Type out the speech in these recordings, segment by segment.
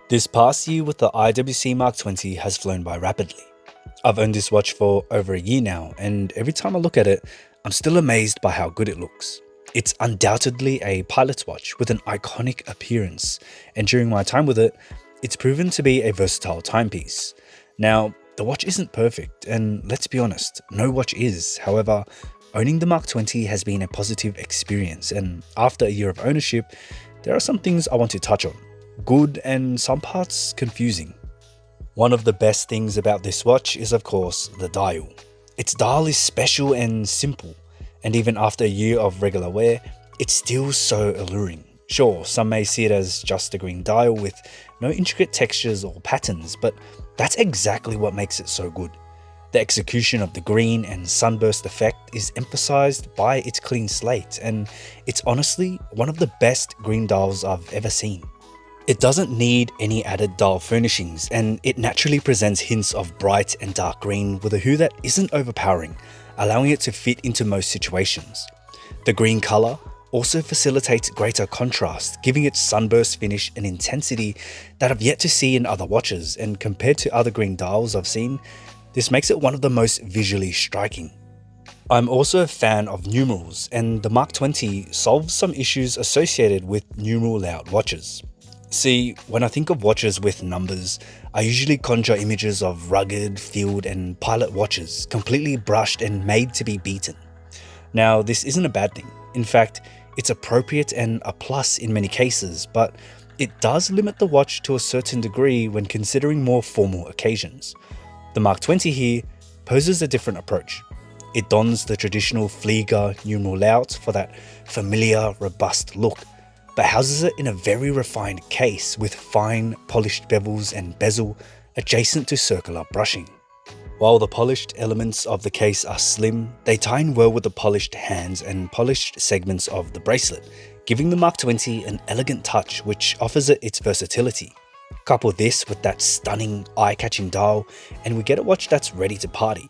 This past year with the IWC Mark XX has flown by rapidly. I've owned this watch for over a year now, and every time I look at it, I'm still amazed by how good it looks. It's undoubtedly a pilot's watch with an iconic appearance, and during my time with it, it's proven to be a versatile timepiece. Now, the watch isn't perfect, and let's be honest, no watch is. However, owning the Mark XX has been a positive experience, and after a year of ownership, there are some things I want to touch on. Good and some parts confusing. One of the best things about this watch is of course the dial. Its dial is special and simple, and even after a year of regular wear, it's still so alluring. Sure, some may see it as just a green dial with no intricate textures or patterns, but that's exactly what makes it so good. The execution of the green and sunburst effect is emphasized by its clean slate, and it's honestly one of the best green dials I've ever seen. It doesn't need any added dial furnishings, and it naturally presents hints of bright and dark green with a hue that isn't overpowering, allowing it to fit into most situations. The green color also facilitates greater contrast, giving its sunburst finish an intensity that I've yet to see in other watches, and compared to other green dials I've seen, this makes it one of the most visually striking. I'm also a fan of numerals, and the Mark XX solves some issues associated with numeral layout watches. See, when I think of watches with numbers, I usually conjure images of rugged, field and pilot watches, completely brushed and made to be beaten. Now, this isn't a bad thing. In fact, it's appropriate and a plus in many cases, but it does limit the watch to a certain degree when considering more formal occasions. The Mark XX here poses a different approach. It dons the traditional Flieger numeral layout for that familiar, robust look, but houses it in a very refined case with fine, polished bevels and bezel adjacent to circular brushing. While the polished elements of the case are slim, they tie in well with the polished hands and polished segments of the bracelet, giving the Mark XX an elegant touch which offers it its versatility. Couple this with that stunning, eye-catching dial, and we get a watch that's ready to party.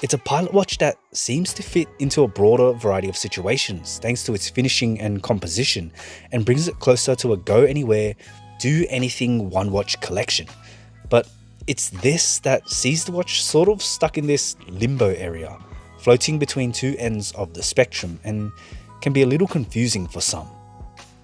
It's a pilot watch that seems to fit into a broader variety of situations thanks to its finishing and composition, and brings it closer to a go anywhere, do anything one watch collection. But it's this that sees the watch sort of stuck in this limbo area, floating between two ends of the spectrum, and can be a little confusing for some.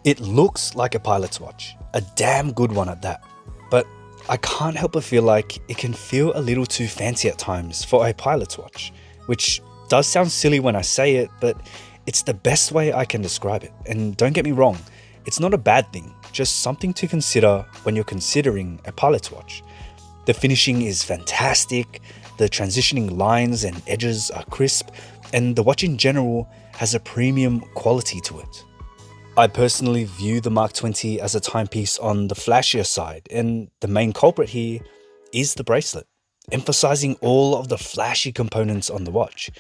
It looks like a pilot's watch, a damn good one at that, but I can't help but feel like it can feel a little too fancy at times for a pilot's watch, which does sound silly when I say it, but it's the best way I can describe it. And don't get me wrong, it's not a bad thing, just something to consider when you're considering a pilot's watch. The finishing is fantastic, the transitioning lines and edges are crisp, and the watch in general has a premium quality to it. I personally view the Mark XX as a timepiece on the flashier side, and the main culprit here is the bracelet, emphasizing all of the flashy components on the watch.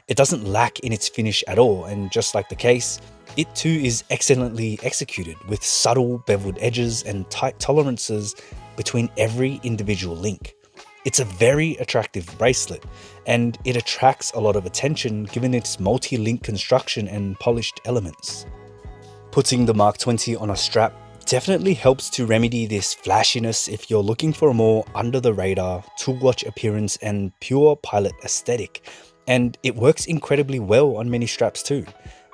It doesn't lack in its finish at all, and just like the case, it too is excellently executed with subtle beveled edges and tight tolerances between every individual link. It's a very attractive bracelet, and it attracts a lot of attention given its multi-link construction and polished elements. Putting the Mark XX on a strap definitely helps to remedy this flashiness if you're looking for a more under-the-radar tool watch appearance and pure pilot aesthetic, and it works incredibly well on many straps too.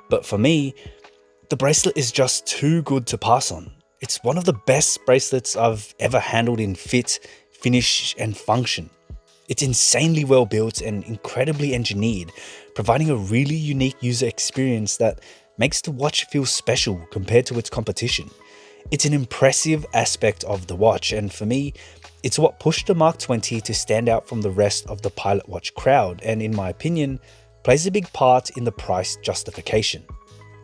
But for me, the bracelet is just too good to pass on. It's one of the best bracelets I've ever handled in fit, finish and function. It's insanely well built and incredibly engineered, providing a really unique user experience that makes the watch feel special compared to its competition. It's an impressive aspect of the watch, and for me, it's what pushed the Mark XX to stand out from the rest of the pilot watch crowd, and in my opinion, plays a big part in the price justification.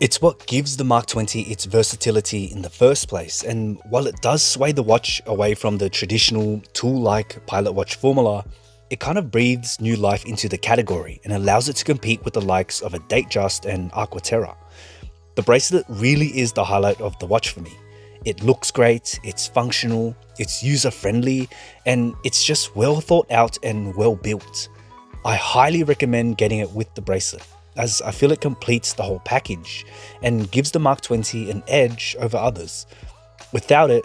It's what gives the Mark XX its versatility in the first place, and while it does sway the watch away from the traditional tool-like pilot watch formula, it kind of breathes new life into the category and allows it to compete with the likes of a Datejust and Aquaterra. The bracelet really is the highlight of the watch for me. It looks great, it's functional, it's user-friendly, and it's just well thought out and well built. I highly recommend getting it with the bracelet, as I feel it completes the whole package and gives the Mark XX an edge over others. Without it,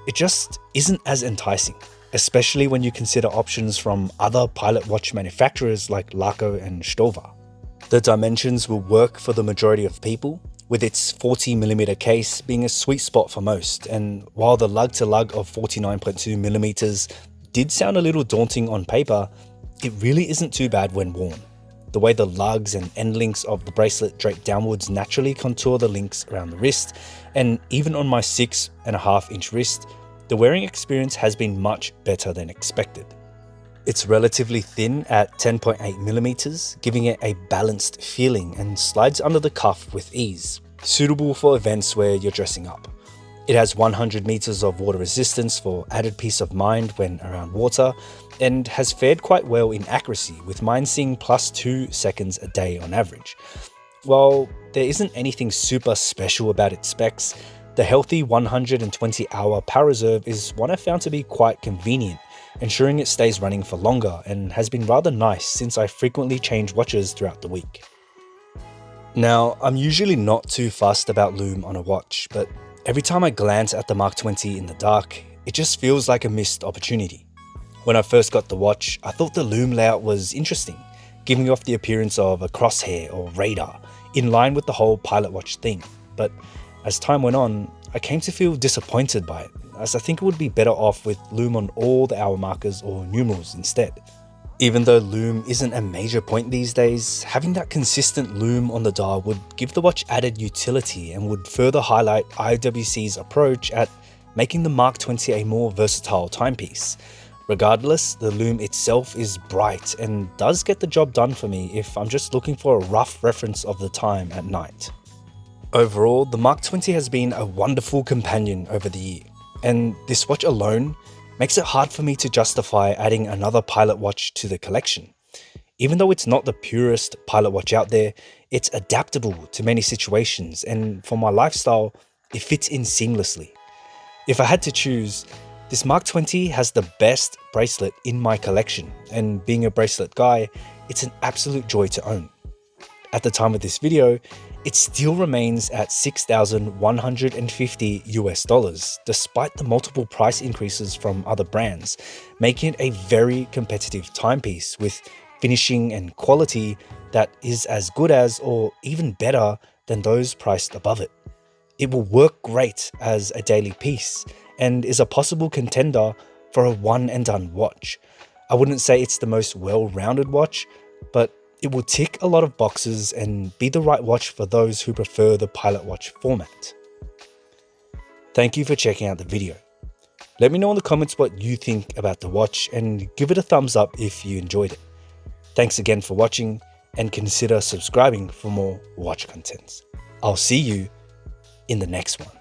it just isn't as enticing, especially when you consider options from other pilot watch manufacturers like Laco and Stover. The dimensions will work for the majority of people, with its 40mm case being a sweet spot for most, and while the lug-to-lug of 49.2mm did sound a little daunting on paper, it really isn't too bad when worn. The way the lugs and end links of the bracelet drape downwards naturally contour the links around the wrist, and even on my 6.5-inch wrist, the wearing experience has been much better than expected. It's relatively thin at 10.8mm, giving it a balanced feeling and slides under the cuff with ease, suitable for events where you're dressing up. It has 100 meters of water resistance for added peace of mind when around water, and has fared quite well in accuracy, with mine seeing +2 seconds a day on average. While there isn't anything super special about its specs, the healthy 120-hour power reserve is one I found to be quite convenient, ensuring it stays running for longer, and has been rather nice since I frequently change watches throughout the week. Now, I'm usually not too fussed about Lume on a watch, but every time I glance at the Mark XX in the dark, it just feels like a missed opportunity. When I first got the watch, I thought the Lume layout was interesting, giving off the appearance of a crosshair or radar, in line with the whole pilot watch theme. But as time went on, I came to feel disappointed by it, as I think it would be better off with Lume on all the hour markers or numerals instead. Even though Lume isn't a major point these days, having that consistent Lume on the dial would give the watch added utility and would further highlight IWC's approach at making the Mark XX a more versatile timepiece. Regardless, the Lume itself is bright and does get the job done for me if I'm just looking for a rough reference of the time at night. Overall, the Mark XX has been a wonderful companion over the year, and this watch alone makes it hard for me to justify adding another pilot watch to the collection. Even though it's not the purest pilot watch out there, it's adaptable to many situations, and for my lifestyle, it fits in seamlessly. If I had to choose, this Mark XX has the best bracelet in my collection, and being a bracelet guy, it's an absolute joy to own. At the time of this video, it still remains at $6,150 despite the multiple price increases from other brands, making it a very competitive timepiece with finishing and quality that is as good as or even better than those priced above it. It will work great as a daily piece and is a possible contender for a one and done watch. I wouldn't say it's the most well-rounded watch, but it will tick a lot of boxes and be the right watch for those who prefer the pilot watch format. Thank you for checking out the video. Let me know in the comments what you think about the watch and give it a thumbs up if you enjoyed it. Thanks again for watching, and consider subscribing for more watch content. I'll see you in the next one.